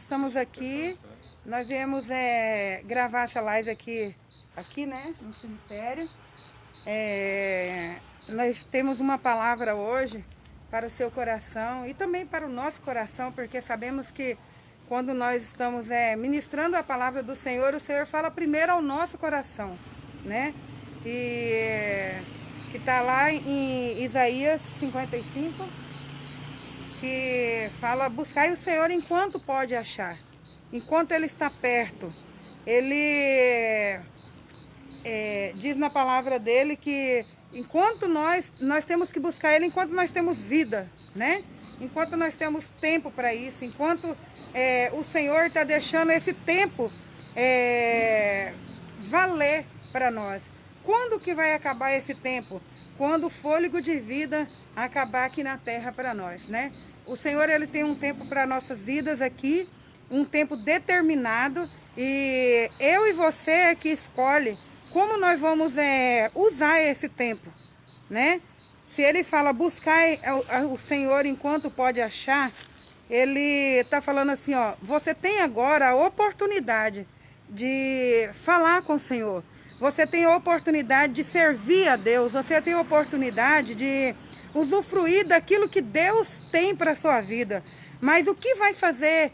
estamos aqui, nós viemos gravar essa live aqui, né, no cemitério. Nós temos uma palavra hoje para o seu coração e também para o nosso coração, porque sabemos que quando nós estamos ministrando a palavra do Senhor, o Senhor fala primeiro ao nosso coração, né? E que está lá em Isaías 55, que fala: buscai o Senhor enquanto pode achar, enquanto Ele está perto. Ele diz na palavra dele que enquanto nós temos que buscar Ele enquanto nós temos vida, né? Enquanto nós temos tempo para isso, enquanto o Senhor está deixando esse tempo valer para nós. Quando que vai acabar esse tempo? Quando o fôlego de vida acabar aqui na terra para nós, né? O Senhor, Ele tem um tempo para nossas vidas aqui, um tempo determinado, e eu e você é que escolhe como nós vamos usar esse tempo, né? Se Ele fala buscar o Senhor enquanto pode achar, Ele está falando assim, ó, você tem agora a oportunidade de falar com o Senhor. Você tem a oportunidade de servir a Deus. Você tem a oportunidade de usufruir daquilo que Deus tem para a sua vida. Mas o que vai fazer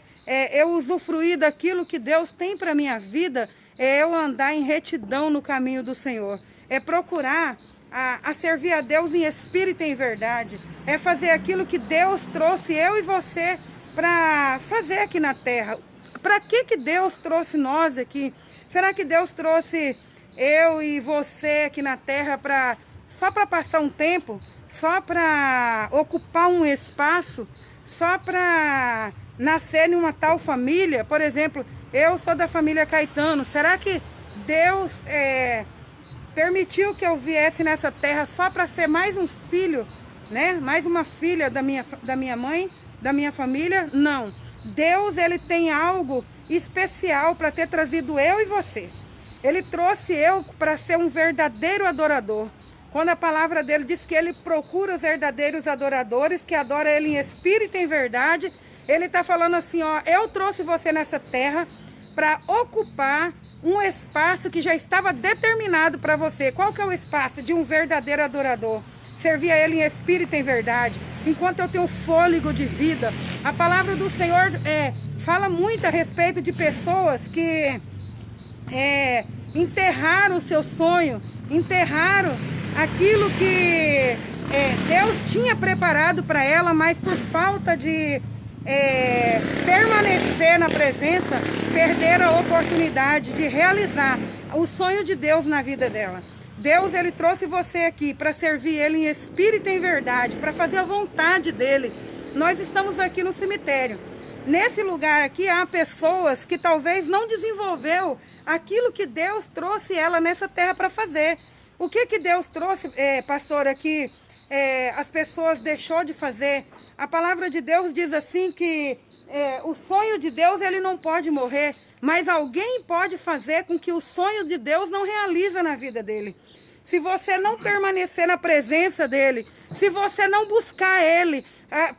eu usufruir daquilo que Deus tem para a minha vida é eu andar em retidão no caminho do Senhor. É procurar a servir a Deus em espírito e em verdade. É fazer aquilo que Deus trouxe eu e você para fazer aqui na terra. Para que Deus trouxe nós aqui? Será que Deus trouxe eu e você aqui na terra só para passar um tempo? Só para ocupar um espaço? Só para nascer em uma tal família? Por exemplo, eu sou da família Caetano. Será que Deus permitiu que eu viesse nessa terra só para ser mais um filho, né? Mais uma filha da minha mãe, da minha família? Não. Deus, Ele tem algo especial para ter trazido eu e você. Ele trouxe eu para ser um verdadeiro adorador. Quando a palavra dele diz que Ele procura os verdadeiros adoradores, que adoram Ele em espírito e em verdade, Ele está falando assim, ó, eu trouxe você nessa terra para ocupar um espaço que já estava determinado para você. Qual que é o espaço de um verdadeiro adorador? Servir a Ele em espírito e em verdade. Enquanto eu tenho fôlego de vida. A palavra do Senhor fala muito a respeito de pessoas que enterraram o seu sonho, enterraram aquilo que Deus tinha preparado para ela, mas por falta de permanecer na presença, perderam a oportunidade de realizar o sonho de Deus na vida dela. Deus, Ele trouxe você aqui para servir Ele em espírito e em verdade, para fazer a vontade dEle. Nós estamos aqui no cemitério. Nesse lugar aqui há pessoas que talvez não desenvolveu aquilo que Deus trouxe ela nessa terra para fazer. O que Deus trouxe, pastor, aqui as pessoas deixou de fazer? A palavra de Deus diz assim que o sonho de Deus, ele não pode morrer, mas alguém pode fazer com que o sonho de Deus não realize na vida dele. Se você não permanecer na presença dele, se você não buscar ele,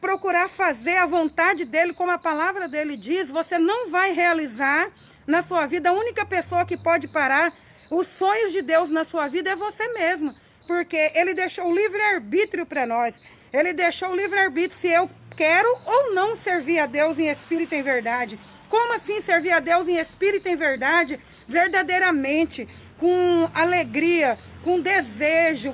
procurar fazer a vontade dele, como a palavra dele diz, você não vai realizar na sua vida. A única pessoa que pode parar os sonhos de Deus na sua vida é você mesmo, porque Ele deixou o livre-arbítrio para nós. Ele deixou o livre-arbítrio se eu quero ou não servir a Deus em espírito e em verdade. Como assim servir a Deus em espírito e em verdade? Verdadeiramente, com alegria, com desejo,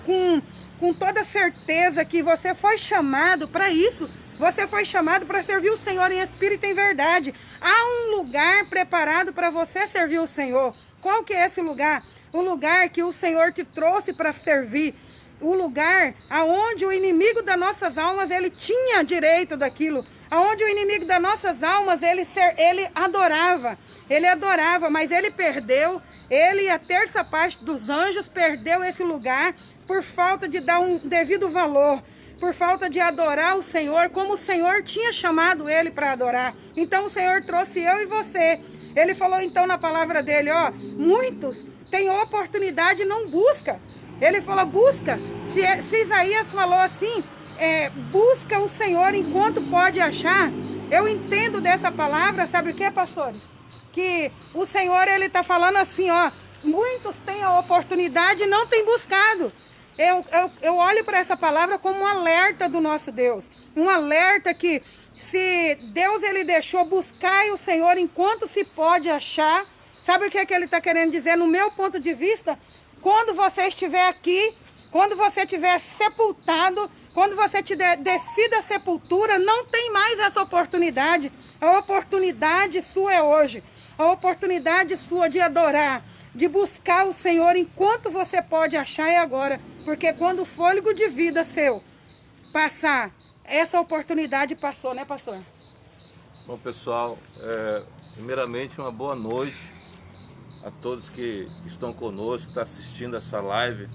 com toda certeza que você foi chamado para isso. Você foi chamado para servir o Senhor em espírito e em verdade. Há um lugar preparado para você servir o Senhor. Qual que é esse lugar? O lugar que o Senhor te trouxe para servir. O lugar aonde o inimigo das nossas almas, ele tinha direito daquilo. Aonde o inimigo das nossas almas, ele adorava. Ele adorava, mas ele perdeu. Ele e a terça parte dos anjos perdeu esse lugar por falta de dar um devido valor. Por falta de adorar o Senhor como o Senhor tinha chamado ele para adorar. Então o Senhor trouxe eu e você. Ele falou então na palavra dele, ó, muitos têm oportunidade e não buscam. Ele falou, busca. Se Isaías falou assim, busca o Senhor enquanto pode achar, Eu entendo dessa palavra, sabe o que, pastores? Que o Senhor, Ele está falando assim, ó, muitos têm a oportunidade e não têm buscado. Eu olho para essa palavra como um alerta do nosso Deus. Um alerta que se Deus Ele deixou, buscar o Senhor enquanto se pode achar. Sabe o que Ele está querendo dizer? No meu ponto de vista, quando você estiver aqui, quando você estiver sepultado, quando você decida a sepultura, não tem mais essa oportunidade. A oportunidade sua é hoje. A oportunidade sua de adorar, de buscar o Senhor enquanto você pode achar é agora. Porque quando o fôlego de vida seu passar, essa oportunidade passou, né, pastor? Bom, pessoal, primeiramente uma boa noite a todos que estão conosco, que estão assistindo essa live.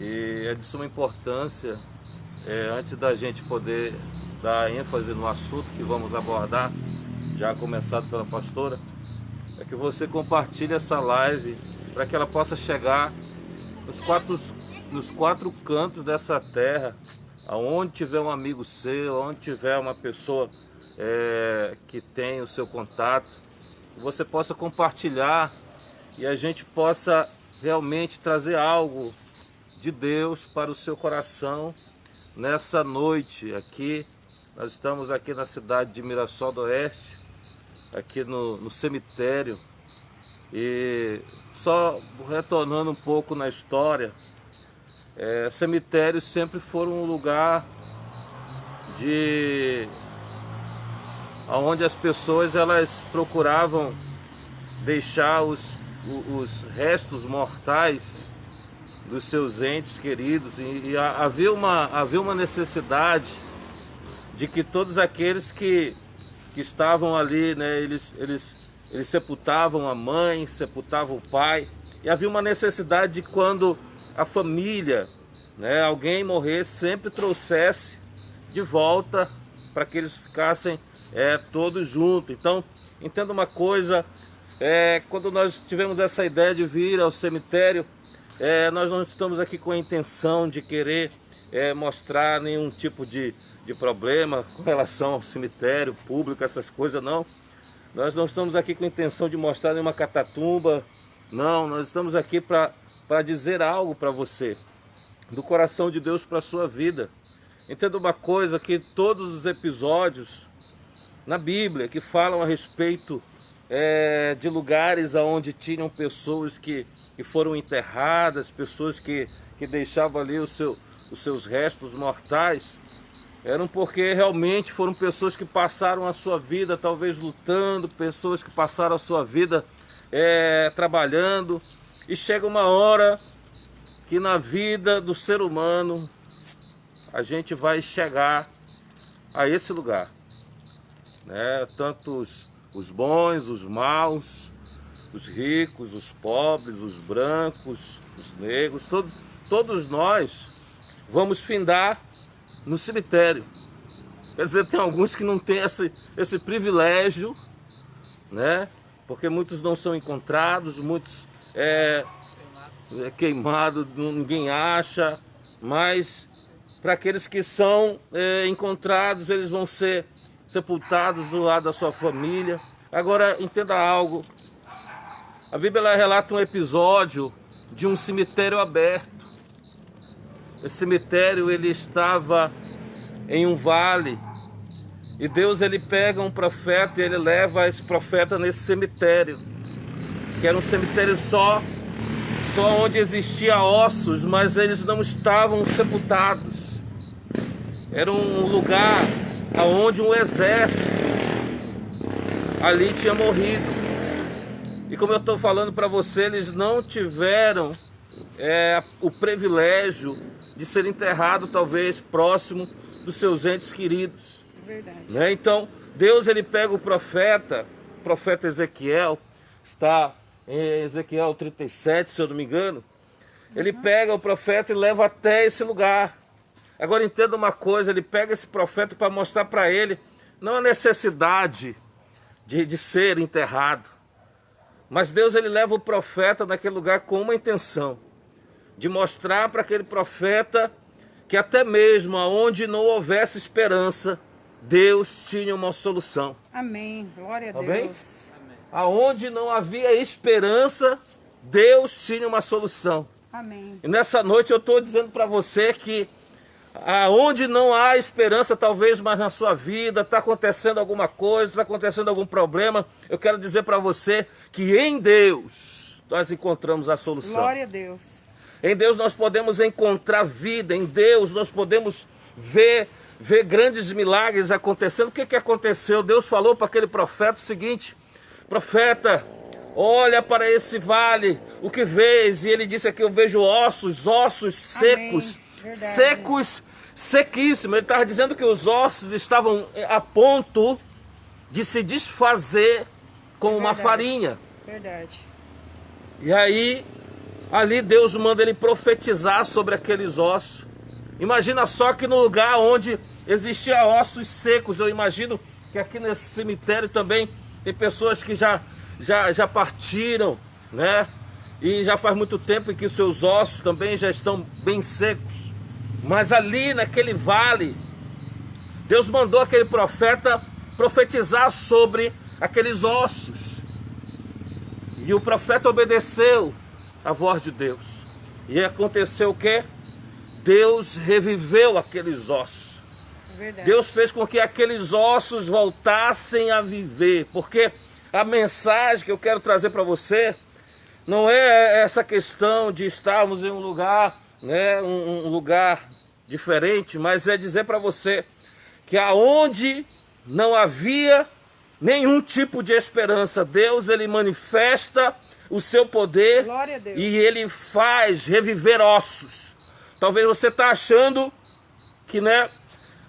E é de suma importância, antes da gente poder dar ênfase no assunto que vamos abordar, já começado pela pastora, é que você compartilhe essa live para que ela possa chegar nos quatro cantos dessa terra, aonde tiver um amigo seu, onde tiver uma pessoa que tem o seu contato, você possa compartilhar e a gente possa realmente trazer algo de Deus para o seu coração nessa noite aqui. Nós estamos aqui na cidade de Mirassol do Oeste, aqui no cemitério, e só retornando um pouco na história, cemitérios sempre foram um lugar onde as pessoas elas procuravam deixar os restos mortais dos seus entes queridos, e havia uma necessidade de que todos aqueles que estavam ali, né, eles sepultavam a mãe, sepultavam o pai, e havia uma necessidade de quando a família, né, alguém morresse, sempre trouxesse de volta para que eles ficassem todos juntos. Então, entenda uma coisa, quando nós tivemos essa ideia de vir ao cemitério, nós não estamos aqui com a intenção de querer mostrar nenhum tipo de problema com relação ao cemitério público, essas coisas, não. Nós não estamos aqui com a intenção de mostrar nenhuma catatumba, não. Nós estamos aqui para dizer algo para você, do coração de Deus para a sua vida. Entenda uma coisa, que todos os episódios na Bíblia que falam a respeito de lugares onde tinham pessoas que foram enterradas, pessoas que deixavam ali os seus restos mortais, eram porque realmente foram pessoas que passaram a sua vida talvez lutando, pessoas que passaram a sua vida trabalhando, e chega uma hora que na vida do ser humano a gente vai chegar a esse lugar, né? Tanto os bons, os maus, os ricos, os pobres, os brancos, os negros, todos nós vamos findar no cemitério. Quer dizer, tem alguns que não têm esse privilégio, né? Porque muitos não são encontrados, muitos queimados, ninguém acha, mas para aqueles que são encontrados, eles vão ser sepultados do lado da sua família. Agora, entenda algo. A Bíblia ela relata um episódio de um cemitério aberto. Esse cemitério ele estava em um vale, e Deus ele pega um profeta e ele leva esse profeta nesse cemitério, que era um cemitério só onde existia ossos, mas eles não estavam sepultados. Era um lugar onde um exército ali tinha morrido. E como eu estou falando para você, eles não tiveram o privilégio de ser enterrado talvez próximo dos seus entes queridos. Verdade. Né? Então Deus ele pega o profeta Ezequiel, está em Ezequiel 37, se eu não me engano. Ele pega o profeta e leva até esse lugar. Agora entenda uma coisa, ele pega esse profeta para mostrar para ele não a necessidade de ser enterrado, mas Deus ele leva o profeta naquele lugar com uma intenção, de mostrar para aquele profeta que até mesmo onde não houvesse esperança, Deus tinha uma solução. Amém. Glória a Amém? Deus. Aonde não havia esperança, Deus tinha uma solução. Amém. E nessa noite eu estou dizendo para você que aonde não há esperança, talvez mais na sua vida, está acontecendo alguma coisa, está acontecendo algum problema, eu quero dizer para você que em Deus nós encontramos a solução. Glória a Deus. Em Deus nós podemos encontrar vida, em Deus nós podemos ver grandes milagres acontecendo. O que aconteceu? Deus falou para aquele profeta o seguinte: profeta, olha para esse vale, o que vês? E ele disse aqui: eu vejo ossos secos, secos, sequíssimos. Ele estava dizendo que os ossos estavam a ponto de se desfazer como uma farinha. Verdade. E aí, ali Deus manda ele profetizar sobre aqueles ossos. Imagina só que no lugar onde existia ossos secos, eu imagino que aqui nesse cemitério também tem pessoas que já partiram, né? E já faz muito tempo que seus ossos também já estão bem secos. Mas ali naquele vale, Deus mandou aquele profeta profetizar sobre aqueles ossos. E o profeta obedeceu a voz de Deus. E aconteceu o quê? Deus reviveu aqueles ossos. Verdade. Deus fez com que aqueles ossos voltassem a viver. Porque a mensagem que eu quero trazer para você não é essa questão de estarmos em um lugar, né, um lugar diferente, mas é dizer para você que aonde não havia nenhum tipo de esperança, Deus ele manifesta o seu poder. Glória a Deus. E ele faz reviver ossos. Talvez você está achando que, né,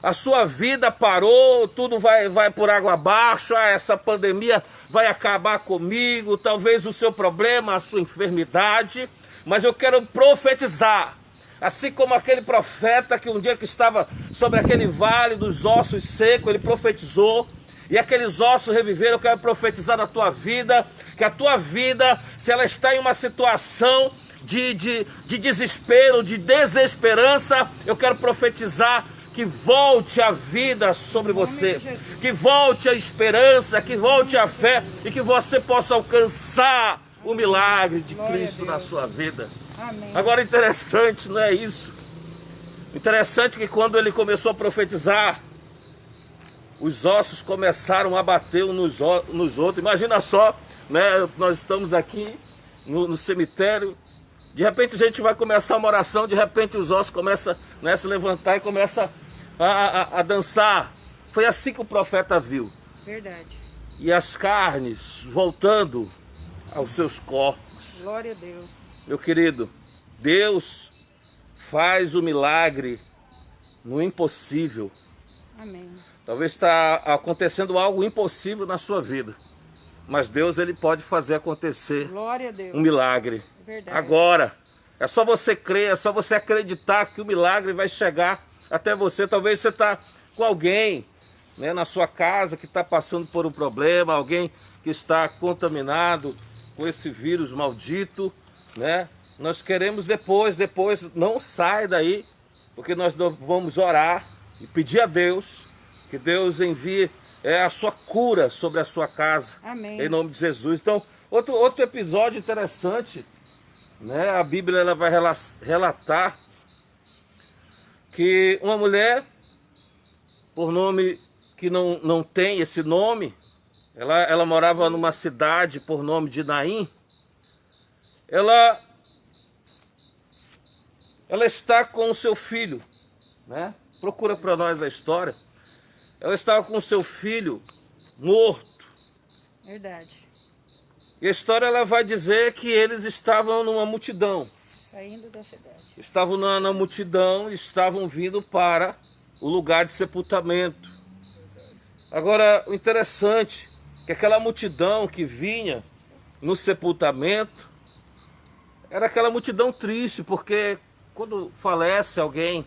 a sua vida parou, tudo vai por água abaixo, essa pandemia vai acabar comigo, talvez o seu problema, a sua enfermidade, mas eu quero profetizar, assim como aquele profeta que um dia que estava sobre aquele vale dos ossos secos, ele profetizou, e aqueles ossos reviveram. Eu quero profetizar na tua vida, que a tua vida, se ela está em uma situação de desespero, de desesperança, eu quero profetizar que volte a vida sobre você, que volte a esperança, que volte a fé e que você possa alcançar o milagre de Cristo na sua vida. Amém. Agora, interessante, não é isso? Interessante que quando ele começou a profetizar, os ossos começaram a bater uns nos outros. Imagina só, né? Nós estamos aqui no cemitério. De repente a gente vai começar uma oração, de repente os ossos começam, né, a se levantar e começam a dançar. Foi assim que o profeta viu. Verdade. E as carnes voltando aos seus corpos. Glória a Deus. Meu querido, Deus faz o milagre no impossível. Amém. Talvez está acontecendo algo impossível na sua vida, mas Deus ele pode fazer acontecer Glória a Deus. um milagre. Verdade. Agora, é só você crer, é só você acreditar que o milagre vai chegar até você. Talvez você está com alguém, né, na sua casa que está passando por um problema, alguém que está contaminado com esse vírus maldito, né? Nós queremos depois não sai daí, porque nós vamos orar e pedir a Deus que Deus envie a sua cura sobre a sua casa. Amém. Em nome de Jesus. Então, outro episódio interessante, né? A Bíblia ela vai relatar que uma mulher, por nome que não tem esse nome, ela morava numa cidade por nome de Naim. Ela está com o seu filho, né? Procura para nós a história. Ela estava com o seu filho morto. Verdade. E a história ela vai dizer que eles estavam numa multidão. Saindo da cidade. Estavam na multidão, estavam vindo para o lugar de sepultamento. Agora, o interessante é que aquela multidão que vinha no sepultamento era aquela multidão triste, porque quando falece alguém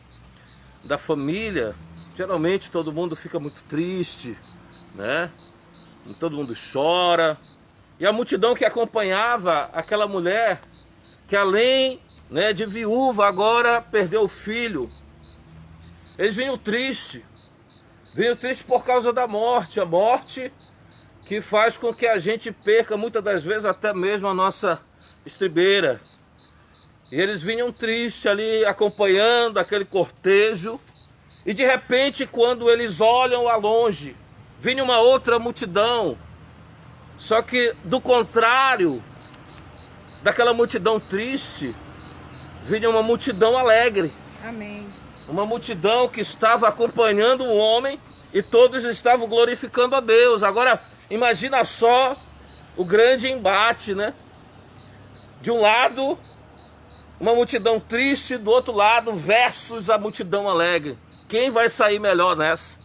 da família, geralmente todo mundo fica muito triste, né? Todo mundo chora. E a multidão que acompanhava aquela mulher, que além, né, de viúva, agora perdeu o filho. Eles vinham tristes. Vinho triste por causa da morte, a morte que faz com que a gente perca muitas das vezes até mesmo a nossa estribeira. E eles vinham tristes ali acompanhando aquele cortejo. E de repente, quando eles olham a longe, vinha uma outra multidão. Só que do contrário daquela multidão triste, vinha uma multidão alegre. Amém. Uma multidão que estava acompanhando o homem e todos estavam glorificando a Deus. Agora, imagina só o grande embate, né? De um lado, uma multidão triste, do outro lado, versus a multidão alegre. Quem vai sair melhor nessa?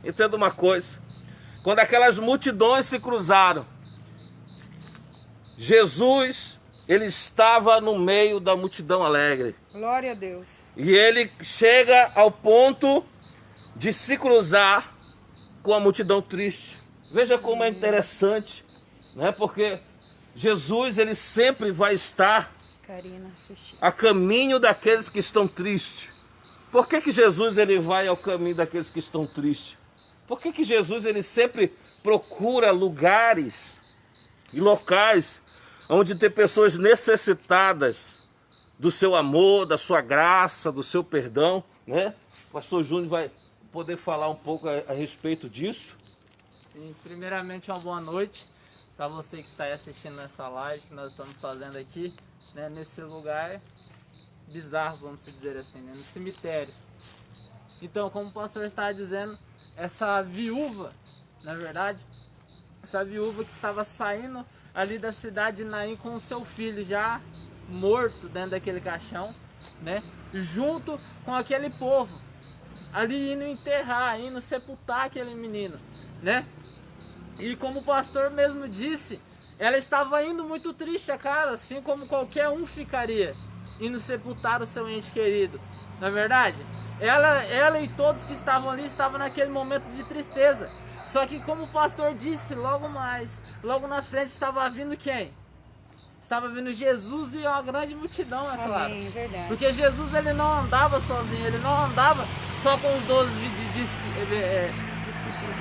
Entenda uma coisa. Quando aquelas multidões se cruzaram, Jesus, ele estava no meio da multidão alegre. Glória a Deus. E ele chega ao ponto de se cruzar com a multidão triste. Veja como é interessante, né? Porque Jesus, ele sempre vai estar a caminho daqueles que estão tristes. Por que Jesus ele vai ao caminho daqueles que estão tristes? Por que Jesus ele sempre procura lugares e locais onde tem pessoas necessitadas do seu amor, da sua graça, do seu perdão, né? O pastor Júnior vai poder falar um pouco a respeito disso. Sim, primeiramente uma boa noite para você que está aí assistindo essa live que nós estamos fazendo aqui, né, nesse lugar bizarro, vamos dizer assim, né, no cemitério. Então, como o pastor estava dizendo, essa viúva, na verdade, essa viúva que estava saindo ali da cidade de Naim com o seu filho já morto dentro daquele caixão, né, junto com aquele povo, ali indo enterrar, indo sepultar aquele menino, né? E como o pastor mesmo disse, ela estava indo muito triste a casa, assim como qualquer um ficaria, indo sepultar o seu ente querido. Não é verdade? Ela e todos que estavam ali estavam naquele momento de tristeza. Só que como o pastor disse, logo na frente estava vindo quem? Estava vindo Jesus e uma grande multidão, é claro. Amém, verdade. Porque Jesus ele não andava sozinho, ele não andava só com os 12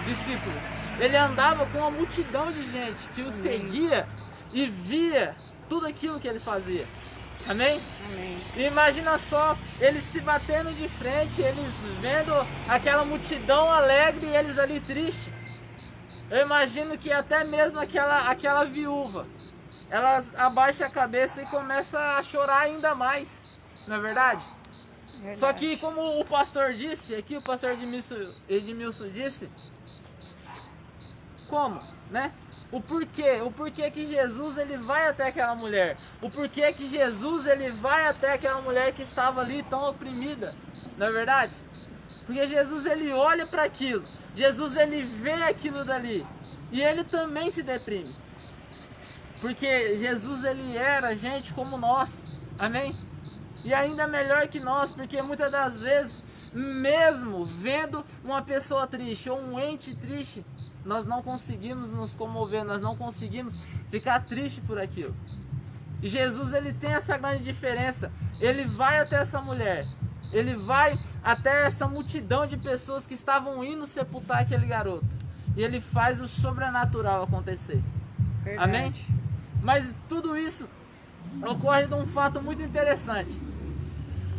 discípulos. Ele andava com uma multidão de gente que o seguia e via tudo aquilo que ele fazia. Amém? Amém. E imagina só, eles se batendo de frente, eles vendo aquela multidão alegre e eles ali tristes. Eu imagino que até mesmo aquela viúva, ela abaixa a cabeça e começa a chorar ainda mais. Não é verdade? Verdade. Só que como o pastor disse, aqui o pastor Edmilson disse, como, né? O porquê que Jesus ele vai até aquela mulher, o porquê que Jesus ele vai até aquela mulher que estava ali tão oprimida, não é verdade? Porque Jesus ele olha para aquilo, Jesus ele vê aquilo dali e ele também se deprime, porque Jesus ele era gente como nós, amém? E ainda melhor que nós, porque muitas das vezes, mesmo vendo uma pessoa triste ou um ente triste, nós não conseguimos nos comover, nós não conseguimos ficar triste por aquilo. E Jesus ele tem essa grande diferença. Ele vai até essa mulher, ele vai até essa multidão de pessoas que estavam indo sepultar aquele garoto. E ele faz o sobrenatural acontecer. Verdade. Amém? Mas tudo isso ocorre de um fato muito interessante.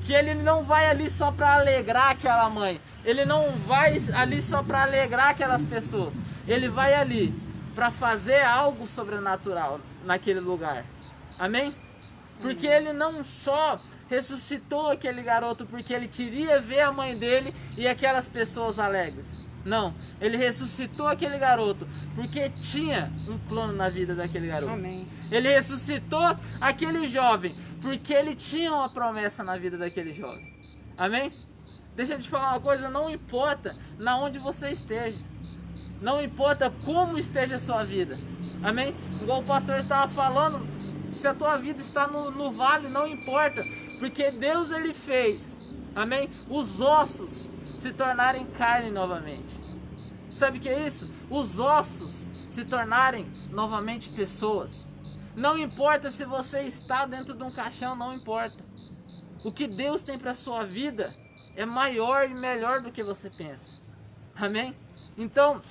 Que ele não vai ali só para alegrar aquela mãe. Ele não vai ali só para alegrar aquelas pessoas. Ele vai ali para fazer algo sobrenatural naquele lugar. Amém? Porque ele não só ressuscitou aquele garoto porque ele queria ver a mãe dele e aquelas pessoas alegres. Não, ele ressuscitou aquele garoto porque tinha um plano na vida daquele garoto. Amém. Ele ressuscitou aquele jovem porque ele tinha uma promessa na vida daquele jovem. Amém? Deixa eu te falar uma coisa, não importa na onde você esteja. Não importa como esteja a sua vida. Amém? Igual o pastor estava falando, se a tua vida está no vale, não importa. Porque Deus ele fez, amém? Os ossos se tornarem carne novamente. Sabe o que é isso? Os ossos se tornarem novamente pessoas. Não importa se você está dentro de um caixão, não importa. O que Deus tem para a sua vida é maior e melhor do que você pensa. Amém? Então,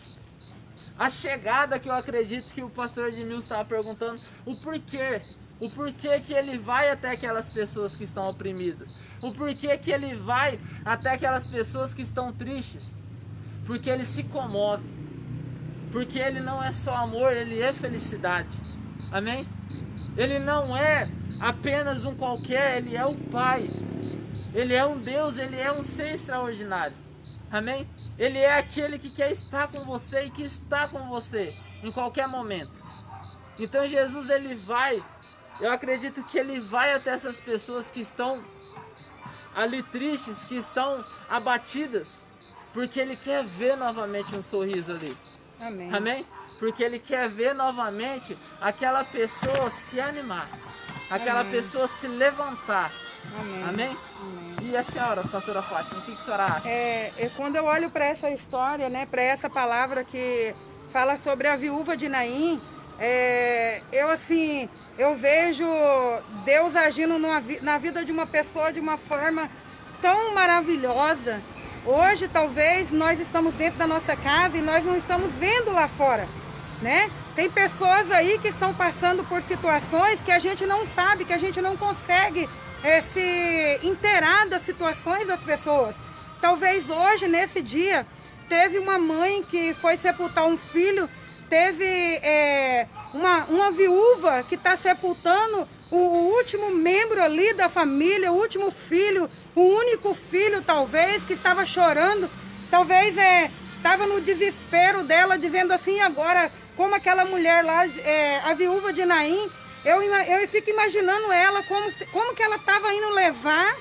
a chegada que eu acredito que o pastor Edmilson estava perguntando, o porquê que ele vai até aquelas pessoas que estão oprimidas, o porquê que ele vai até aquelas pessoas que estão tristes, porque ele se comove, porque ele não é só amor, ele é felicidade, amém? Ele não é apenas um qualquer, ele é o Pai, ele é um Deus, ele é um ser extraordinário, amém? Ele é aquele que quer estar com você e que está com você em qualquer momento. Então Jesus, ele vai, eu acredito que ele vai até essas pessoas que estão ali tristes, que estão abatidas, porque ele quer ver novamente um sorriso ali. Amém. Amém? Porque ele quer ver novamente aquela pessoa se animar, aquela pessoa se levantar. Amém. Amém? Amém. E a senhora, pastora Fátima, o que a senhora acha? Quando eu olho para essa história, né, para essa palavra que fala sobre a viúva de Naim, eu vejo Deus agindo na vida de uma pessoa de uma forma tão maravilhosa. Hoje, talvez, nós estamos dentro da nossa casa e nós não estamos vendo lá fora, né? Tem pessoas aí que estão passando por situações que a gente não sabe, que a gente não consegue se inteirar das situações das pessoas. Talvez hoje, nesse dia, teve uma mãe que foi sepultar um filho, teve uma viúva que está sepultando o último membro ali da família, o último filho, o único filho talvez, que estava chorando, talvez estava no desespero dela, dizendo assim, agora, como aquela mulher lá, a viúva de Naim, eu fico imaginando ela, como que ela estava indo levar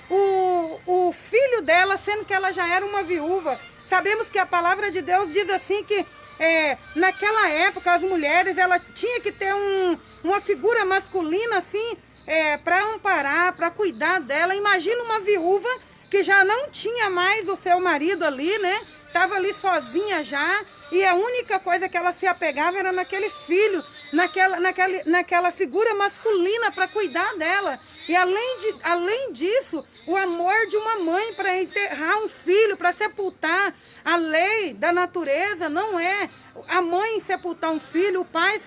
o filho dela, sendo que ela já era uma viúva. Sabemos que a palavra de Deus diz assim que naquela época as mulheres, ela tinha que ter uma figura masculina assim, para amparar, para cuidar dela. Imagina uma viúva que já não tinha mais o seu marido ali, né? Estava ali sozinha já, e a única coisa que ela se apegava era naquele filho, naquela figura masculina para cuidar dela. E além disso, o amor de uma mãe para enterrar um filho, para sepultar. A lei da natureza não é a mãe sepultar um filho, o pai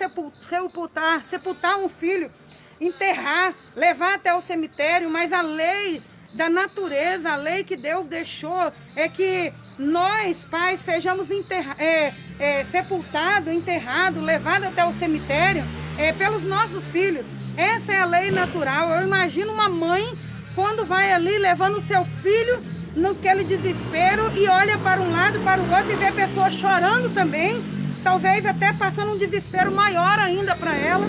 sepultar um filho, enterrar, levar até o cemitério, mas a lei da natureza, a lei que Deus deixou é que nós, pais, sejamos sepultados, enterrados, levados até o cemitério pelos nossos filhos. Essa é a lei natural. Eu imagino uma mãe quando vai ali levando o seu filho naquele desespero e olha para um lado, para o outro e vê pessoas chorando também, talvez até passando um desespero maior ainda para ela.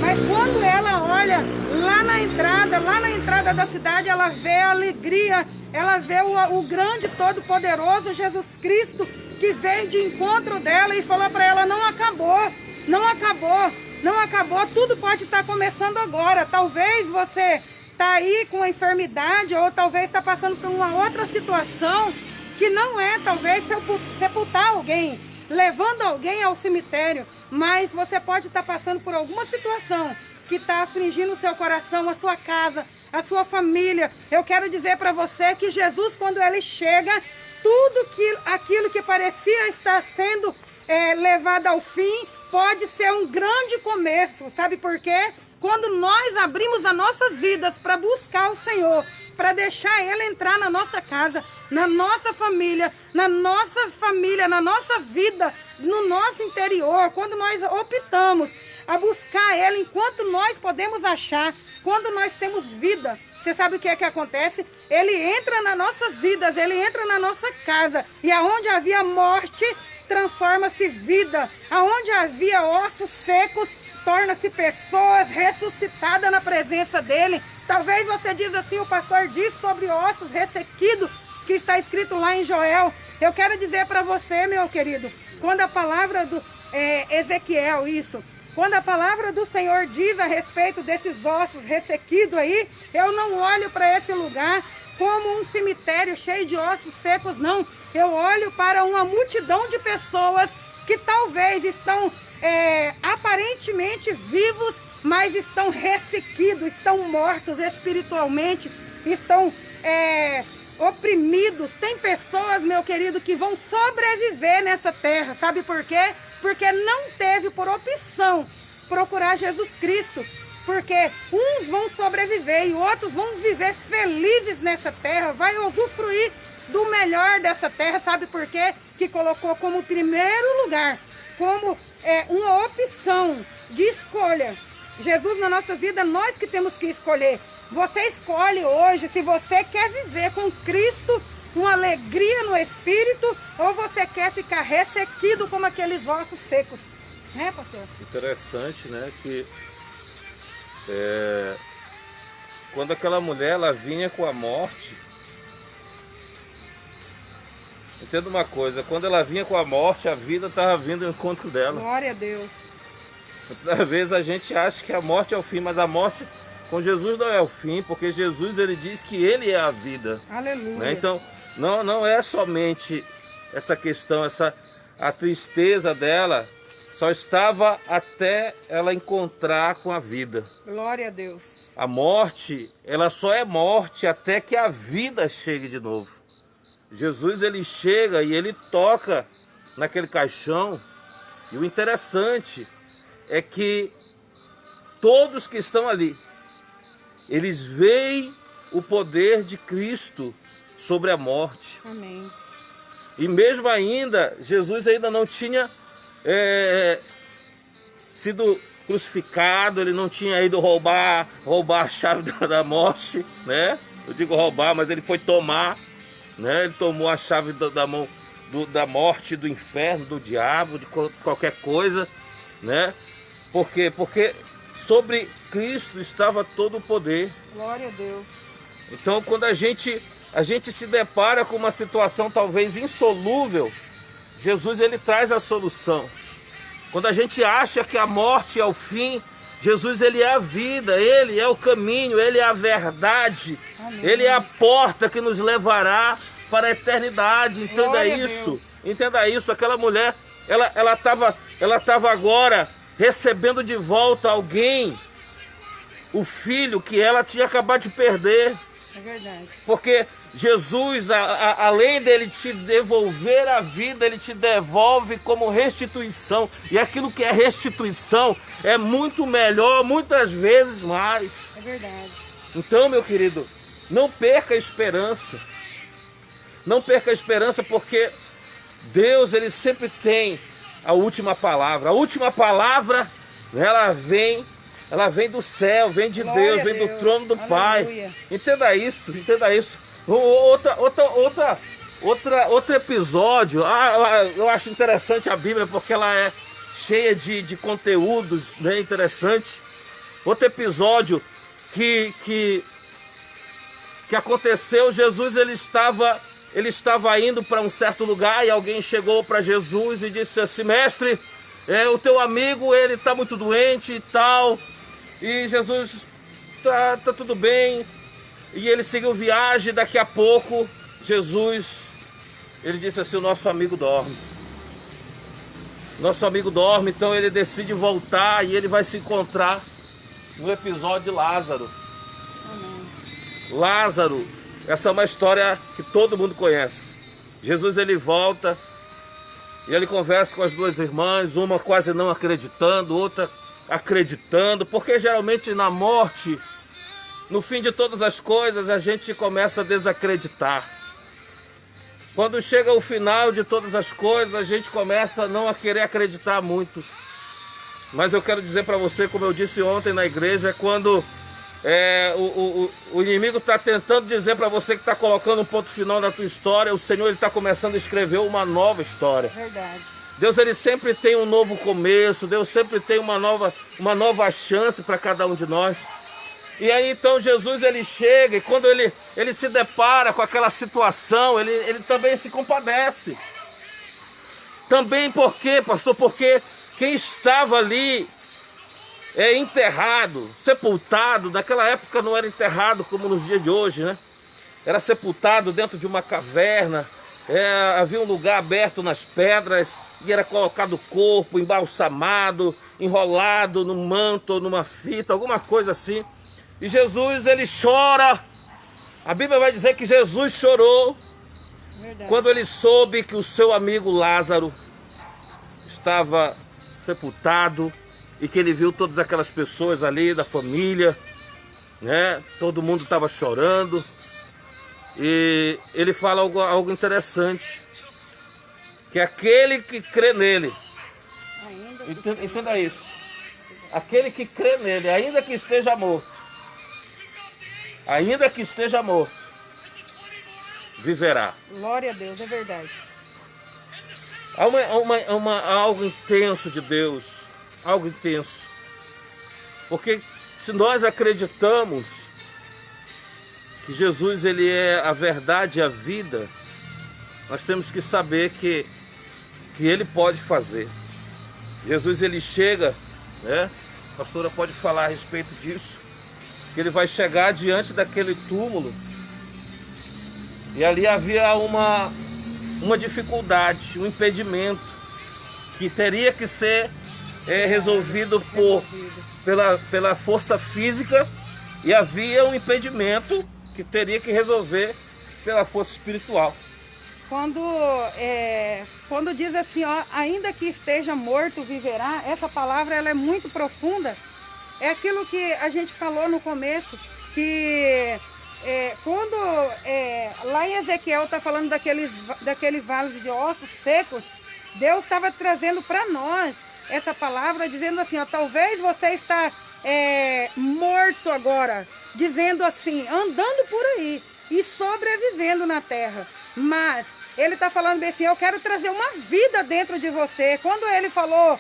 Mas quando ela olha lá na entrada da cidade, ela vê a alegria, ela vê o grande todo-poderoso Jesus Cristo que veio de encontro dela e falou para ela, não acabou, não acabou, não acabou, tudo pode estar começando agora. Talvez você está aí com uma enfermidade ou talvez está passando por uma outra situação que não é talvez sepultar alguém, levando alguém ao cemitério, mas você pode estar passando por alguma situação que está afligindo o seu coração, a sua casa, a sua família. Eu quero dizer para você que Jesus, quando ele chega, aquilo que parecia estar sendo levado ao fim, pode ser um grande começo. Sabe por quê? Quando nós abrimos as nossas vidas para buscar o Senhor, para deixar Ele entrar na nossa casa, na nossa família, na nossa vida, no nosso interior, quando nós optamos a buscar Ele enquanto nós podemos achar, quando nós temos vida, você sabe o que é que acontece? Ele entra nas nossas vidas, Ele entra na nossa casa, e aonde havia morte, transforma-se vida, aonde havia ossos secos, torna-se pessoas ressuscitadas na presença dEle. Talvez você diz assim, o pastor diz sobre ossos ressequidos, que está escrito lá em Joel. Eu quero dizer para você, meu querido, quando a palavra do Ezequiel, quando a palavra do Senhor diz a respeito desses ossos ressequidos aí, eu não olho para esse lugar como um cemitério cheio de ossos secos, não. Eu olho para uma multidão de pessoas que talvez estão aparentemente vivos, mas estão ressequidos, estão mortos espiritualmente, estão oprimidos. Tem pessoas, meu querido, que vão sobreviver nessa terra. Sabe por quê? Porque não teve por opção procurar Jesus Cristo. Porque uns vão sobreviver e outros vão viver felizes nessa terra. Vai usufruir do melhor dessa terra. Sabe por quê? Que colocou como primeiro lugar, como uma opção de escolha. Jesus na nossa vida, nós que temos que escolher. Você escolhe hoje se você quer viver com Cristo, uma alegria no Espírito, ou você quer ficar ressequido como aqueles ossos secos. Né, pastor? Interessante, né? Que quando aquela mulher ela vinha com a morte, entenda uma coisa, quando ela vinha com a morte, a vida estava vindo ao encontro dela. Glória a Deus. Às vezes a gente acha que a morte é o fim, mas a morte com Jesus não é o fim, porque Jesus ele diz que ele é a vida. Aleluia. Né? Então não é somente essa questão, a tristeza dela só estava até ela encontrar com a vida. Glória a Deus. A morte, ela só é morte até que a vida chegue de novo. Jesus ele chega e ele toca naquele caixão, e o interessante é que todos que estão ali, eles veem o poder de Cristo sobre a morte. Amém. E mesmo ainda, Jesus ainda não tinha sido crucificado, ele não tinha ido roubar a chave da morte, né? Eu digo roubar, mas ele foi tomar, né? Ele tomou a chave da mão da morte, do inferno, do diabo, de qualquer coisa, né? Por quê? Porque sobre Cristo estava todo o poder. Glória a Deus. Então, quando a gente se depara com uma situação talvez insolúvel, Jesus ele traz a solução. Quando a gente acha que a morte é o fim, Jesus ele é a vida, ele é o caminho, ele é a verdade. Amém. Ele é a porta que nos levará para a eternidade. Entenda Glória isso. Entenda isso. Aquela mulher, ela estava agora recebendo de volta alguém, o filho que ela tinha acabado de perder. É verdade. Porque Jesus, além dele te devolver a vida, ele te devolve como restituição. E aquilo que é restituição é muito melhor, muitas vezes mais. É verdade. Então, meu querido, não perca a esperança. Não perca a esperança, porque Deus, ele sempre tem a última palavra. A última palavra, ela vem do céu, vem de Deus, vem do trono do Pai. Entenda isso, entenda isso. Outro episódio, eu acho interessante a Bíblia, porque ela é cheia de conteúdos, né, interessante. Outro episódio que aconteceu, Jesus ele estava indo para um certo lugar e alguém chegou para Jesus e disse assim: mestre, o teu amigo ele está muito doente e tal. E Jesus, tá tudo bem. E ele seguiu viagem. Daqui a pouco Jesus, ele disse assim: o nosso amigo dorme. Nosso amigo dorme, então ele decide voltar e ele vai se encontrar no episódio de Lázaro. Amém. Lázaro, essa é uma história que todo mundo conhece. Jesus ele volta e ele conversa com as duas irmãs, uma quase não acreditando, outra acreditando, porque geralmente na morte, no fim de todas as coisas, a gente começa a desacreditar. Quando chega o final de todas as coisas, a gente começa a não querer acreditar muito. Mas eu quero dizer para você, como eu disse ontem na igreja, quando o inimigo está tentando dizer para você que está colocando um ponto final na tua história, o Senhor está começando a escrever uma nova história. Verdade. Deus ele sempre tem um novo começo, Deus sempre tem uma nova chance para cada um de nós. E aí então Jesus ele chega e quando ele se depara com aquela situação, ele também se compadece. Também por quê, pastor? Porque quem estava ali enterrado, sepultado, naquela época não era enterrado como nos dias de hoje, né? Era sepultado dentro de uma caverna, havia um lugar aberto nas pedras e era colocado o corpo, embalsamado, enrolado num manto ou numa fita, alguma coisa assim. E Jesus ele chora A Bíblia vai dizer que Jesus chorou Verdade. quando ele soube que o seu amigo Lázaro estava sepultado e que ele viu todas aquelas pessoas ali da família, né? Todo mundo estava chorando. E ele fala algo interessante, que aquele que crê nele, entenda isso, aquele que crê nele, ainda que esteja morto, viverá. Glória a Deus, é verdade. Há algo intenso de Deus, algo intenso, porque se nós acreditamos que Jesus ele é a verdade e a vida, nós temos que saber que ele pode fazer. Jesus ele chega, né? A pastora pode falar a respeito disso, que ele vai chegar diante daquele túmulo e ali havia uma dificuldade, um impedimento que teria que ser resolvido pela força física, e havia um impedimento que teria que resolver pela força espiritual. Quando diz assim, ó, ainda que esteja morto, viverá, essa palavra ela é muito profunda. É aquilo que a gente falou no começo, que quando lá em Ezequiel está falando daquele vale de ossos secos, Deus estava trazendo para nós essa palavra, dizendo assim, ó, talvez você está morto agora, dizendo assim, andando por aí e sobrevivendo na terra, mas ele está falando bem assim, eu quero trazer uma vida dentro de você. Quando ele falou,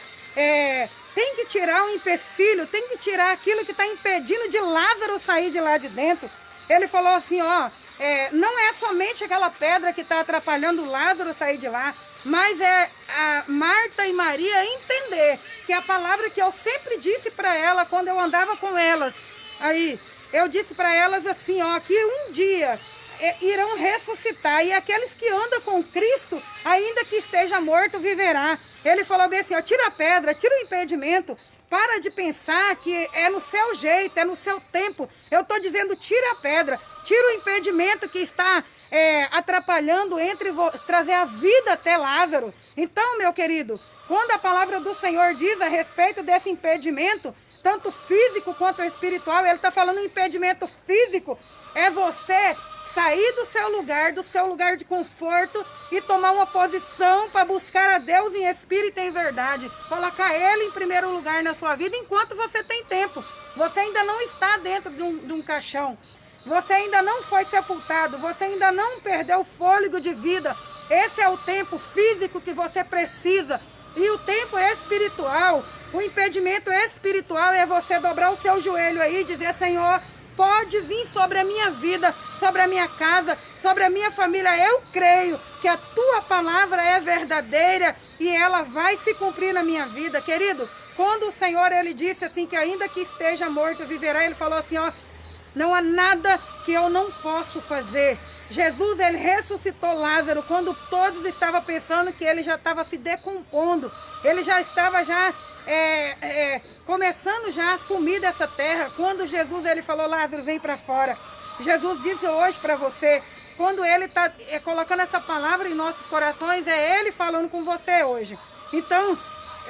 tem que tirar o empecilho, tem que tirar aquilo que está impedindo de Lázaro sair de lá de dentro. Ele falou assim, ó, não é somente aquela pedra que está atrapalhando Lázaro sair de lá, mas é a Marta e Maria entender que a palavra que eu sempre disse para ela quando eu andava com elas, aí eu disse para elas assim, ó, que um dia irão ressuscitar, e aqueles que andam com Cristo, ainda que esteja morto, viverá. Ele falou bem assim, ó, tira a pedra, tira o impedimento, para de pensar que é no seu jeito, é no seu tempo. Eu estou dizendo, tira a pedra, tira o impedimento que está atrapalhando trazer a vida até Lázaro. Então, meu querido, quando a palavra do Senhor diz a respeito desse impedimento, tanto físico quanto espiritual, ele está falando impedimento físico, é você sair do seu lugar de conforto e tomar uma posição para buscar a Deus em espírito e em verdade. Colocar Ele em primeiro lugar na sua vida enquanto você tem tempo. Você ainda não está dentro de um caixão. Você ainda não foi sepultado. Você ainda não perdeu o fôlego de vida. Esse é o tempo físico que você precisa. E o tempo espiritual, o impedimento espiritual é você dobrar o seu joelho aí e dizer, Senhor, pode vir sobre a minha vida, sobre a minha casa, sobre a minha família. Eu creio que a tua palavra é verdadeira e ela vai se cumprir na minha vida. Querido, quando o Senhor ele disse assim que ainda que esteja morto viverá, ele falou assim, ó, não há nada que eu não posso fazer. Jesus ele ressuscitou Lázaro quando todos estavam pensando que ele já estava se decompondo. Ele já estava começando já a sumir dessa terra. Quando Jesus ele falou, Lázaro, vem para fora. Jesus disse hoje para você, quando ele está colocando essa palavra em nossos corações, é ele falando com você hoje. Então,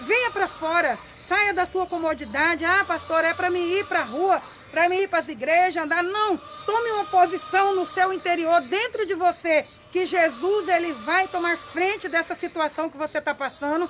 venha para fora, saia da sua comodidade. Ah, pastor, é para mim ir para a rua, para mim ir para as igrejas, andar. Não, tome uma posição no seu interior, dentro de você, que Jesus ele vai tomar frente dessa situação que você está passando,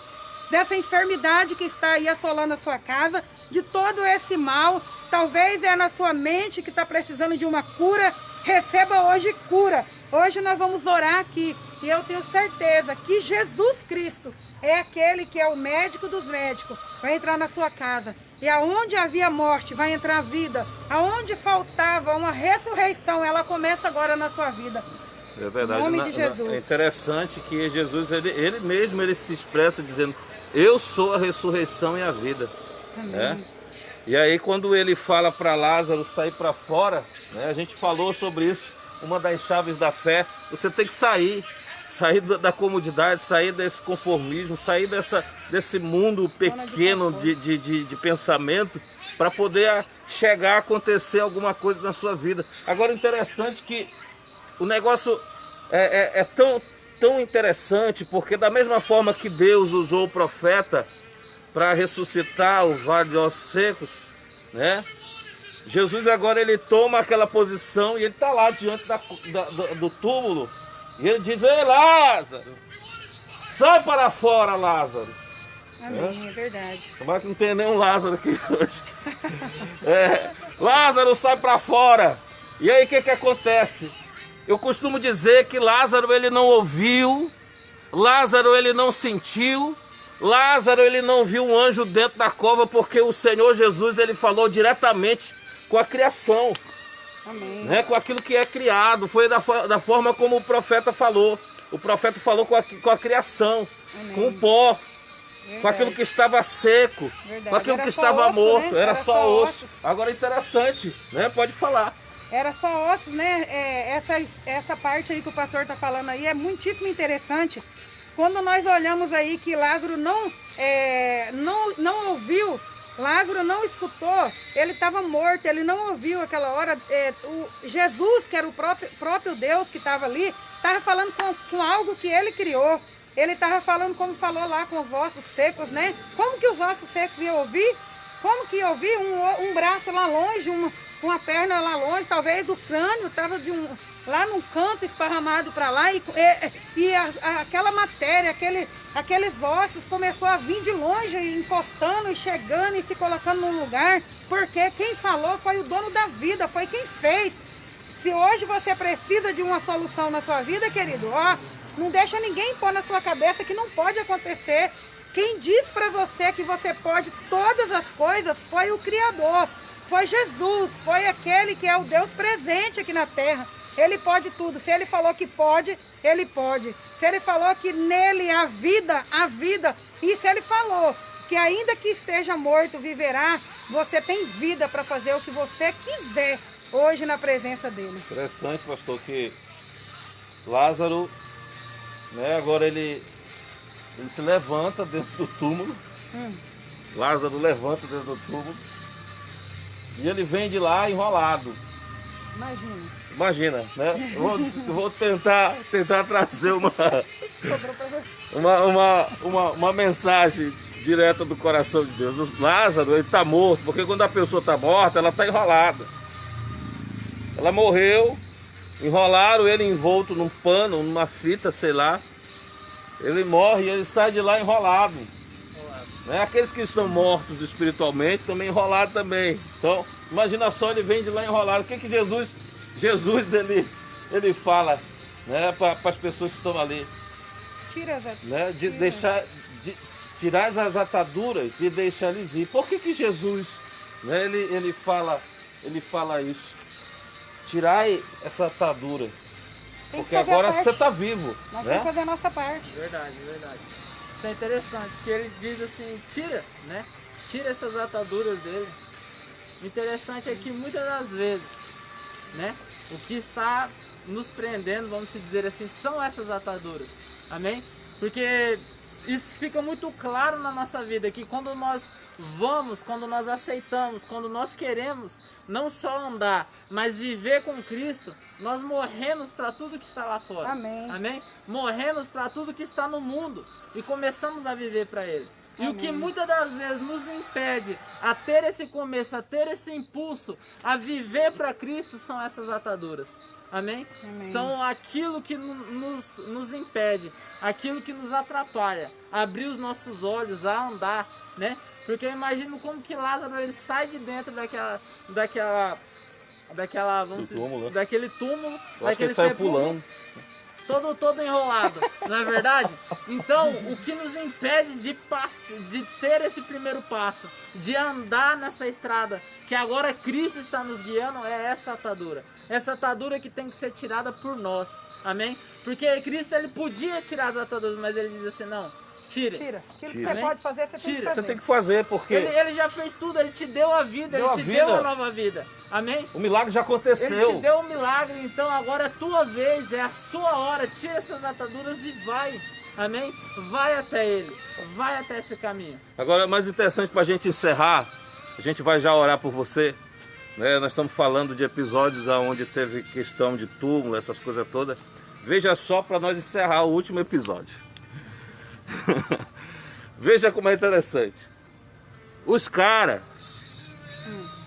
dessa enfermidade que está aí assolando a sua casa, de todo esse mal. Talvez é na sua mente que está precisando de uma cura. Receba hoje cura. Hoje nós vamos orar aqui e eu tenho certeza que Jesus Cristo é aquele que é o médico dos médicos. Vai entrar na sua casa. E aonde havia morte, vai entrar a vida. Aonde faltava uma ressurreição, ela começa agora na sua vida. É verdade. Em nome de Jesus. É interessante que Jesus, ele mesmo, ele se expressa dizendo, eu sou a ressurreição e a vida. Amém. E aí quando ele fala para Lázaro sair para fora, né, a gente falou sobre isso, uma das chaves da fé, você tem que sair sair da comodidade, sair desse conformismo, sair desse mundo pequeno de pensamento, para poder chegar a acontecer alguma coisa na sua vida. Agora, interessante que o negócio é tão interessante, porque da mesma forma que Deus usou o profeta para ressuscitar o vale de ossos secos, né? Jesus agora ele toma aquela posição e ele está lá diante do túmulo e ele diz: ei, Lázaro, sai para fora, Lázaro. Amém, é verdade. Tomara que não tenha nenhum Lázaro aqui hoje. Lázaro, sai para fora. E aí o que acontece? Eu costumo dizer que Lázaro ele não ouviu, Lázaro ele não sentiu, Lázaro ele não viu um anjo dentro da cova, porque o Senhor Jesus ele falou diretamente com a criação. Amém. Né, com aquilo que é criado, foi da forma como o profeta falou. O profeta falou com a criação, amém, com o pó, verdade, com aquilo que estava seco, verdade, com aquilo era que só estava osso, morto, né? era só osso. ossos. Agora interessante, né? Pode falar. Era só ossos, né? Essa parte aí que o pastor está falando aí é muitíssimo interessante. Quando nós olhamos aí que Lázaro não ouviu, Lázaro não escutou, ele estava morto, ele não ouviu aquela hora. Jesus, que era o próprio Deus que estava ali, estava falando com algo que ele criou. Ele estava falando como falou lá com os ossos secos, né? Como que os ossos secos iam ouvir? Como que ia ouvir? Um braço lá longe, uma perna lá longe, talvez o crânio estava lá num canto esparramado para lá e aquela matéria, aqueles ossos começou a vir de longe, encostando e chegando e se colocando num lugar, porque quem falou foi o dono da vida, foi quem fez. Se hoje você precisa de uma solução na sua vida, querido, ó, não deixa ninguém pôr na sua cabeça que não pode acontecer. Quem disse para você que você pode todas as coisas foi o Criador. Foi Jesus, foi aquele que é o Deus presente aqui na terra. Ele pode tudo. Se ele falou que pode, ele pode. Se ele falou que nele há vida, e se ele falou que ainda que esteja morto, viverá, você tem vida para fazer o que você quiser hoje na presença dele. Interessante, pastor, que Lázaro, né, agora ele se levanta dentro do túmulo. Lázaro levanta dentro do túmulo. E ele vem de lá enrolado. Imagina, né? Eu vou tentar trazer uma mensagem direta do coração de Deus. O Lázaro, ele está morto, porque quando a pessoa está morta, ela está enrolada. Ela morreu, enrolaram ele envolto num pano, numa fita, sei lá. Ele morre e ele sai de lá enrolado. Né? Aqueles que estão mortos espiritualmente também enrolados também. Então, imagina só, ele vem de lá enrolado. O que Jesus ele fala, né, para as pessoas que estão ali? Tira as né, tirar as ataduras e deixar-lhes ir. Por que Jesus, né, ele fala isso? Tirai essa atadura. Porque agora você está vivo. Nós né? temos que fazer a nossa parte. Verdade. Isso é interessante, porque ele diz assim, tira essas ataduras dele. O interessante é que muitas das vezes, né, o que está nos prendendo, vamos dizer assim, são essas ataduras. Amém? Porque isso fica muito claro na nossa vida, que quando nós quando nós aceitamos, quando nós queremos não só andar, mas viver com Cristo, nós morremos para tudo que está lá fora. Amém. Amém? Morremos para tudo que está no mundo e começamos a viver para Ele. E o que muitas das vezes nos impede a ter esse começo, a ter esse impulso, a viver para Cristo, são essas ataduras. Amém? Amém. São aquilo que nos impede, aquilo que nos atrapalha, abrir os nossos olhos a andar, né? Porque eu imagino como que Lázaro ele sai de dentro daquela vamos dizer, túmulo, né? daquele túmulo, Eu acho que daquele ele saiu sepulcro, pulando. todo enrolado, não é verdade? Então, o que nos impede de ter esse primeiro passo, de andar nessa estrada, que agora Cristo está nos guiando, é essa atadura. Essa atadura que tem que ser tirada por nós, amém? Porque Cristo ele podia tirar as ataduras, mas ele diz assim, não, Tire. Tira. Aquilo que Tira. você Amém? pode fazer, você tem que Tira. fazer. Você tem que fazer, porque Ele já fez tudo, ele te deu a vida, Deu ele a te vida. deu uma nova vida. Amém? o milagre já Ele aconteceu. te deu um milagre, então agora é a tua vez, é a sua hora. Tira essas ataduras e vai. Amém? Vai até ele. Vai até esse caminho. Agora, mais interessante para a gente encerrar, a gente vai já orar por você. Né? Nós estamos falando de episódios onde teve questão de túmulo, essas coisas todas. Veja só para nós encerrar o último episódio. Veja como é interessante. Os caras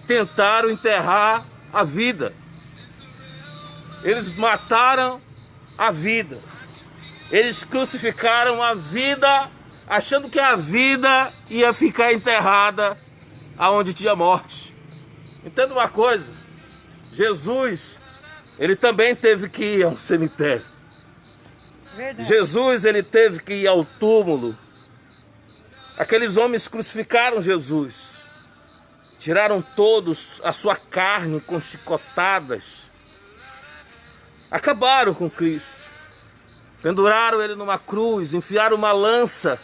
tentaram enterrar a vida. Eles mataram a vida. Eles crucificaram a vida, achando que a vida ia ficar enterrada aonde tinha morte. Entenda uma coisa, Jesus, ele também teve que ir a um cemitério. Verdade. Jesus, ele teve que ir ao túmulo. Aqueles homens crucificaram Jesus. Tiraram todos a sua carne com chicotadas. Acabaram com Cristo. Penduraram ele numa cruz, enfiaram uma lança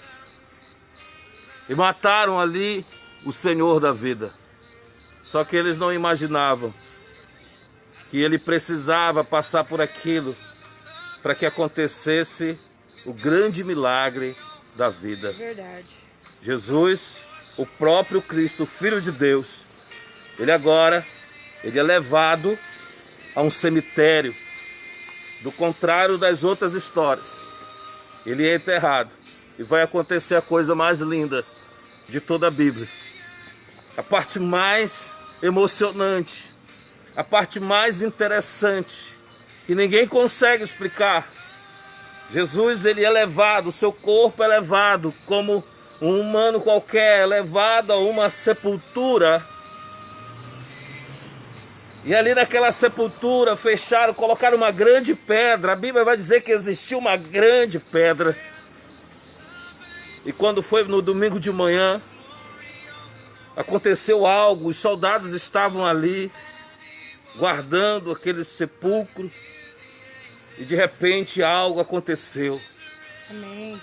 e mataram ali o Senhor da vida. Só que eles não imaginavam que ele precisava passar por aquilo para que acontecesse o grande milagre da vida. Verdade. Jesus, o próprio Cristo, o Filho de Deus, ele é levado a um cemitério. Do contrário das outras histórias, ele é enterrado. E vai acontecer a coisa mais linda de toda a Bíblia. A parte mais emocionante, a parte mais interessante, que ninguém consegue explicar. Jesus, ele é levado, o seu corpo é levado como um humano qualquer, é levado a uma sepultura. E ali naquela sepultura fecharam, colocaram uma grande pedra. A Bíblia vai dizer que existiu uma grande pedra. E quando foi no domingo de manhã, aconteceu algo. Os soldados estavam ali, guardando aquele sepulcro. E de repente algo aconteceu. Amém.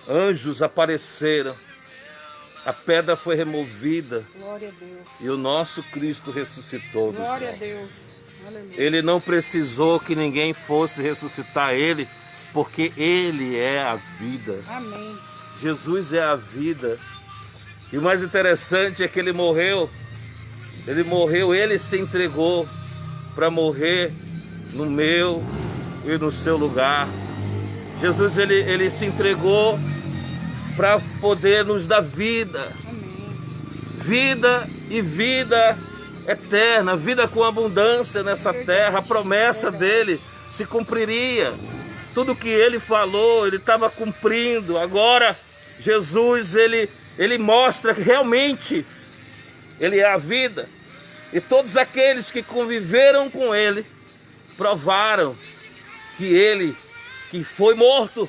Anjos apareceram. A pedra foi removida. Glória a Deus. E o nosso Cristo ressuscitou. dos Glória a mortos. Deus. Aleluia. Ele não precisou que ninguém fosse ressuscitar ele, porque ele é a vida. Amém. Jesus é a vida. E o mais interessante é que ele morreu, ele se entregou para morrer no meu e no seu lugar. Jesus, ele se entregou para poder nos dar vida. Amém. Vida e vida eterna, vida com abundância nessa terra. A promessa dele se cumpriria. Tudo que ele falou, ele estava cumprindo. Agora, Jesus, ele mostra que realmente ele é a vida. E todos aqueles que conviveram com ele, provaram que ele, que foi morto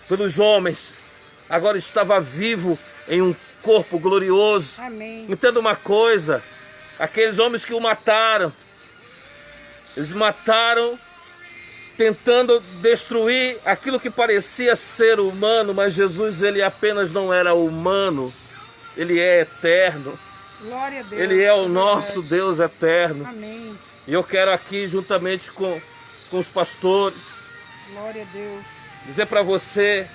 pelos homens, agora estava vivo em um corpo glorioso. Amém. Entenda uma coisa, aqueles homens que o mataram, eles mataram tentando destruir aquilo que parecia ser humano, mas Jesus, ele apenas não era humano, ele é eterno, Glória a Deus. ele é o verdade. nosso Deus eterno. Amém. E eu quero aqui, juntamente com os pastores, Glória a Deus. dizer para você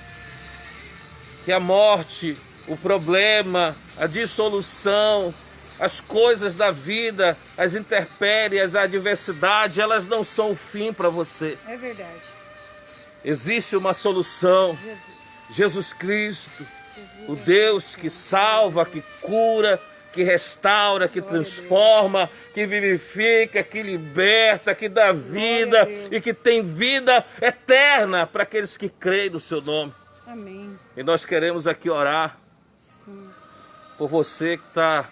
que a morte, o problema, a dissolução, as coisas da vida, as intempéries, a adversidade, elas não são o fim para você. É verdade. Existe uma solução. Jesus. Jesus Cristo, o Deus que salva, que cura, que restaura, que transforma, que vivifica, que liberta, que dá vida e que tem vida eterna para aqueles que creem no seu nome. Amém. E nós queremos aqui orar Sim. por você que está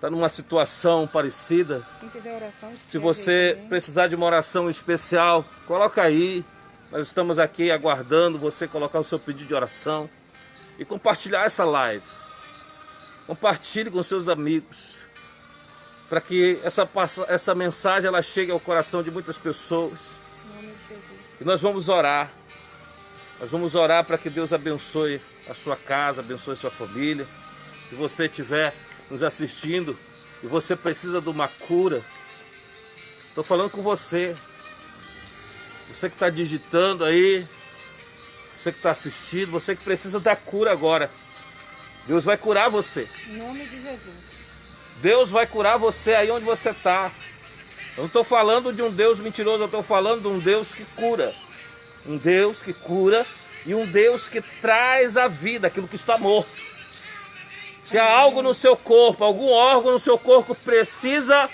numa situação parecida. Quem quiser oração, Se escreve você aí também. precisar de uma oração especial, coloca aí. Nós estamos aqui aguardando você colocar o seu pedido de oração e compartilhar essa live. Compartilhe com seus amigos, para que essa mensagem ela chegue ao coração de muitas pessoas. Em nome de Jesus. E nós vamos orar. Nós vamos orar para que Deus abençoe a sua casa, abençoe a sua família. Se você estiver nos assistindo e você precisa de uma cura, estou falando com você. Você que está digitando aí, você que está assistindo, você que precisa da cura agora. Deus vai curar você. Em nome de Jesus. Deus vai curar você aí onde você está. Eu não estou falando de um Deus mentiroso, eu estou falando de um Deus que cura. Um Deus que cura e um Deus que traz à vida aquilo que está morto. Se há algo no seu corpo, algum órgão no seu corpo precisa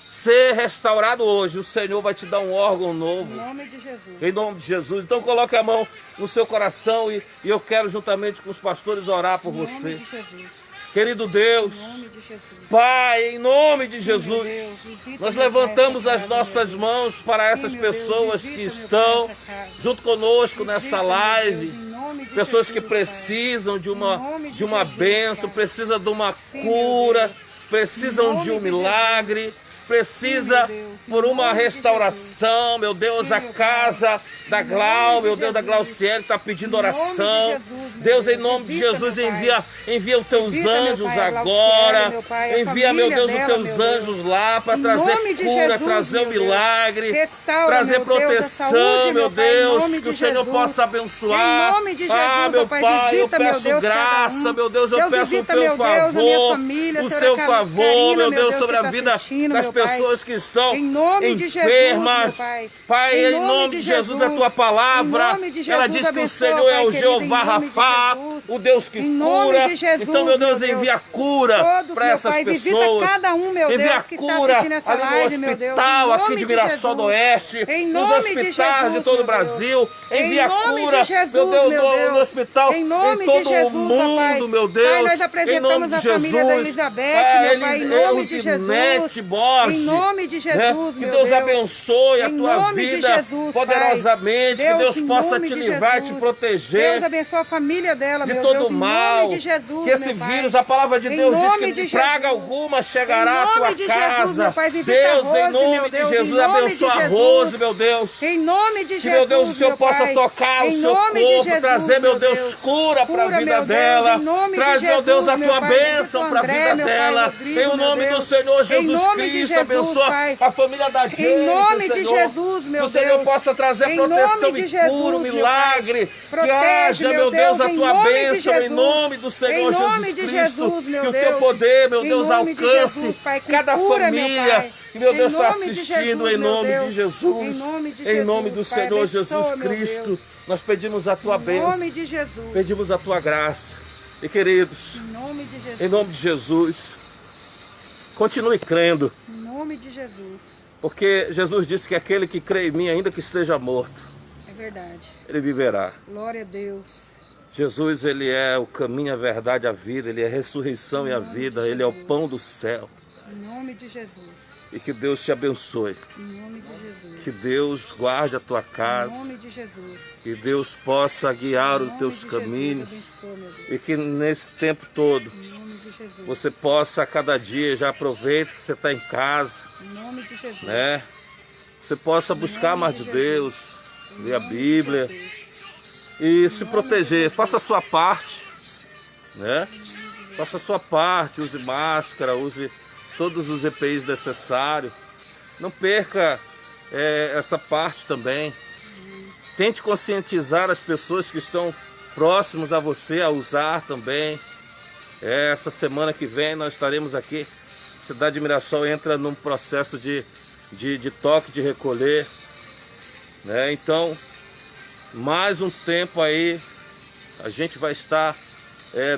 ser restaurado hoje, o Senhor vai te dar um órgão novo. Em nome de Jesus. Em nome de Jesus. Então coloque a mão no seu coração e eu quero juntamente com os pastores orar por você. Em nome de Jesus. Querido Deus, Em nome de Jesus. Pai, em nome de Jesus, Meu Deus, visita, nós meu levantamos Pai, as essa casa, nossas meu Deus. mãos para essas Sim, meu Deus, pessoas visita, que meu Pai, estão essa casa. junto conosco Visita, nessa meu live. Deus, em nome de Pessoas Jesus, que Pai. precisam de Em uma nome de bênção, Jesus, Pai. precisam de uma Sim, cura, meu Deus. precisam Em de um nome de milagre, precisa Sim, meu Deus. Em por uma nome de restauração, meu Deus, Sim, a meu casa da Em Glau, nome meu de Deus, da Jesus. Glauciele está pedindo Em nome de oração. Jesus, meu Deus, em Deus. nome de Visita, Jesus, meu Pai. envia os teus Visita, meu anjos Pai, a agora. Glauciele, meu Pai, a Envia, meu família Deus, os dela, teus meu Deus. anjos lá para Em trazer nome de cura, Jesus, trazer um meu Deus. milagre, Restaura, trazer meu Deus, a proteção, saúde, meu meu Pai, em Deus, nome que o de Senhor Jesus. possa abençoar. Em nome de Jesus, Ah, meu ó Pai, Pai, eu visita, meu peço Deus, graça, cada um. meu Deus, eu Deus, peço o visita, teu meu Deus, a minha favor, família, o Senhora seu Carina, favor, meu Deus, que sobre a tá vida assistindo, das meu Pai. pessoas que estão Em nome de Jesus, enfermas. meu Pai. Pai, em nome de Jesus, a tua palavra, Em nome de ela Jesus, diz que o abençoa, Senhor é Pai o querido, Jeová em nome de Rafá, Jesus. o Deus que Em nome cura. de Jesus, Então, meu Deus, meu Deus. envia cura Todos, para meu essas Pai, visita pessoas. cada um, meu envia Deus, que está cura assistindo essa ali live, no meu Deus. hospital Em aqui nome de de Mirassol do Jesus. Oeste, Em nos nome de hospitais Jesus, de todo o meu Brasil. Deus. Envia Em nome cura, de Jesus, meu Deus, meu Deus. no hospital, Em nome em todo de Jesus, o ó Pai. mundo, meu Pai, Deus. nós Em nome apresentamos de a família da Jesus. Elizabeth, meu Pai, em nome de Elzinete Jesus. Borges, Em nome de Jesus, né? meu Que Deus Deus. abençoe a Em tua nome de vida Jesus, poderosamente. Pai. Que Deus em possa nome te de livrar, Jesus. te proteger Deus abençoe a família dela, de meu todo Deus, em mal, nome de Jesus, que esse meu Pai. vírus, a palavra de Em Deus diz nome que de praga Jesus. alguma chegará Em à tua nome de Jesus, casa. meu Pai, visita Deus, a Rose, em nome meu de Deus, Jesus, em nome de abençoa a Jesus. Rose, meu Deus. Em nome de Que, Jesus, meu Deus, o Senhor meu possa Pai. tocar o Em seu nome de corpo, Jesus, trazer, meu Deus, cura para a Cura, vida meu Deus, dela. em nome Traz, de meu Deus, a Jesus, tua meu Pai, bênção visita o para a André, vida meu Pai, dela. Rodrigo, Em o meu nome do Deus. Senhor Em Jesus nome de Cristo, Jesus, abençoa Pai. a família da gente, Em nome de Senhor. Jesus, meu Que o Senhor Deus. possa trazer Em proteção nome e de Jesus, cura, meu milagre. Pai. Que Protege, haja, meu Deus, a em tua nome de bênção em Jesus. nome do Senhor Em nome Jesus de Cristo. Jesus, meu Que o Deus. teu poder, meu Em Deus, nome de alcance Jesus, Pai, com cada cura, meu família Pai. que, meu Em Deus, está nome de assistindo Jesus, em meu nome Deus. de Jesus. Em nome de Em nome Jesus, do Pai, Senhor abençoa, Jesus meu Cristo. Deus. Nós pedimos a tua Em bênção. nome de Jesus. Pedimos a tua graça. E queridos, Em nome de Jesus. em nome de Jesus, continue crendo, Em nome de Jesus. porque Jesus disse que aquele que crê em mim, ainda que esteja morto, É verdade. ele viverá. Glória a Deus. Jesus, ele é o caminho, a verdade, a vida, ele é a ressurreição e a vida, ele é o pão do céu. Em nome de Jesus. E que Deus te abençoe, Em nome de Jesus. que Deus guarde a tua Em casa, nome de Jesus. que Deus possa guiar Em os nome teus de Jesus, caminhos abençoa, meu Deus. e que nesse tempo todo Em nome de Jesus. você possa a cada dia, já aproveita que você está em casa, Em nome de Jesus. né? Você possa buscar mais de Deus, ler a Bíblia e se proteger. Faça a sua parte, né? Faça a sua parte, use máscara, use todos os EPIs necessários. Não perca essa parte também. Tente conscientizar as pessoas que estão próximos a você a usar também. Essa semana que vem nós estaremos aqui. A cidade de Mirassol entra num processo de toque de recolher, né? Então, mais um tempo aí a gente vai estar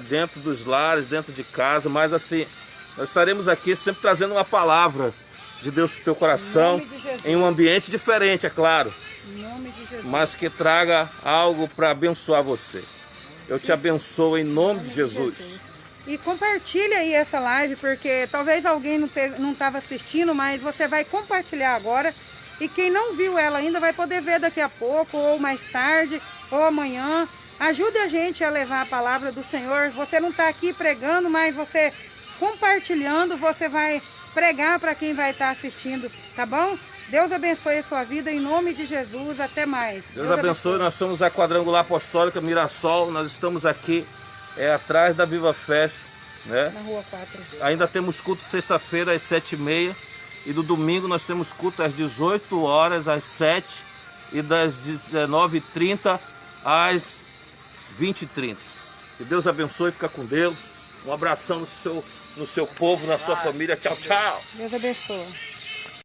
dentro dos lares, dentro de casa, mas assim, nós estaremos aqui sempre trazendo uma palavra de Deus para o teu coração, em um ambiente diferente, é claro, Em nome de Jesus. mas que traga algo para abençoar você. Eu te abençoo em nome de Jesus. E compartilha aí essa live, porque talvez alguém não estava assistindo, mas você vai compartilhar agora. E quem não viu ela ainda vai poder ver daqui a pouco, ou mais tarde, ou amanhã. Ajude a gente a levar a palavra do Senhor. Você não está aqui pregando, mas você compartilhando, você vai pregar para quem vai estar assistindo, tá bom? Deus abençoe a sua vida em nome de Jesus. Até mais. Deus abençoe. Nós somos a Quadrangular Apostólica Mirassol. Nós estamos aqui atrás da Viva Fest, né? Na Rua 4. Ainda temos culto sexta-feira às 7h30 e do domingo nós temos culto às 18 horas, às 7 e das 19h30 às 20h30. Que Deus abençoe, fica com Deus. Um abração no seu povo, na sua família. Tchau, tchau. Deus abençoe.